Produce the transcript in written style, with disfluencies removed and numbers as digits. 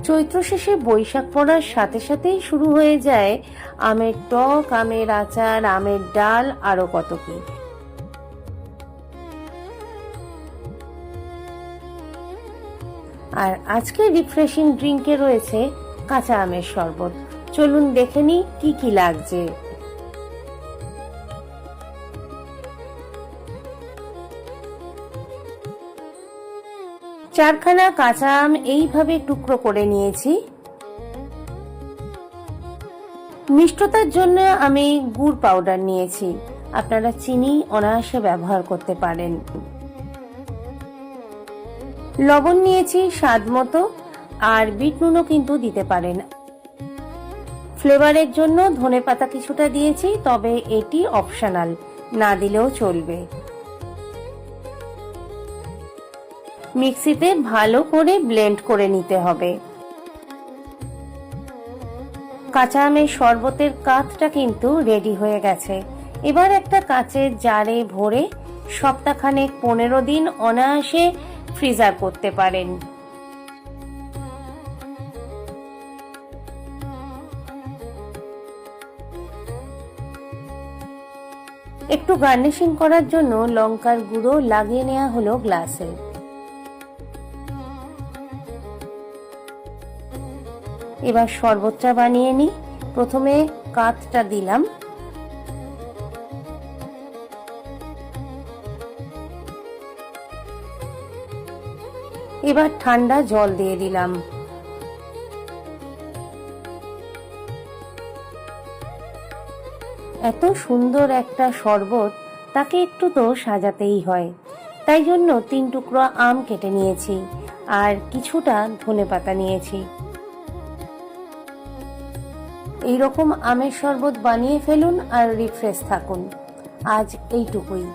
চৈত্র শেষে বৈশাখ পড়ার সাথে সাথেই শুরু হয়ে যায় আমের টক, আমের আচার, আমের ডাল, আরো কত কি। আর আজকে রিফ্রেশিং ড্রিঙ্কে রয়েছে কাঁচা আমের শরবত। চলুন দেখে নিই কি কি লাগছে। চারখানা কাঁচা আম এইভাবে টুকরো করে নিয়েছি। মিষ্টতার জন্য আমি গুড় পাউডার নিয়েছি, আপনারা চিনি অনায়াসে ব্যবহার করতে পারেন। লবণ নিয়েছি স্বাদ মতো, আর বিট নুনও কিন্তু দিতে পারেন। ফ্লেভারের জন্য ধনেপাতা কিছুটা দিয়েছি, তবে এটি অপশনাল, না দিলেও চলবে। মিক্সিতে ভালো করে ব্লেন্ড করে নিতে হবে। কাঁচা আমের শরবতের কাতটা কিন্তু রেডি হয়ে গেছে। এবার একটা কাঁচের জারে ভরে সপ্তাহখানেক 15 দিন অনায়াসে ফ্রিজার করতে পারেন। একটু গার্নিশিং করার জন্য লঙ্কার গুঁড়ো লাগিয়ে নেওয়া হলো গ্লাসে। এবার শরবতটা বানিয়ে নিই। প্রথমে কাতটা দিলাম, এবার ঠান্ডা জল দিয়ে দিলাম। এত সুন্দর একটা শরবত, তাকে একটু তো সাজাতেই হয়। তাই জন্য 3 টুকরো আম কেটে নিয়েছি, আর কিছুটা ধনেপাতা নিয়েছি। এইরকম আমের শরবত বানিয়ে ফেলুন আর রিফ্রেশ থাকুন। আজ এইটুকুই।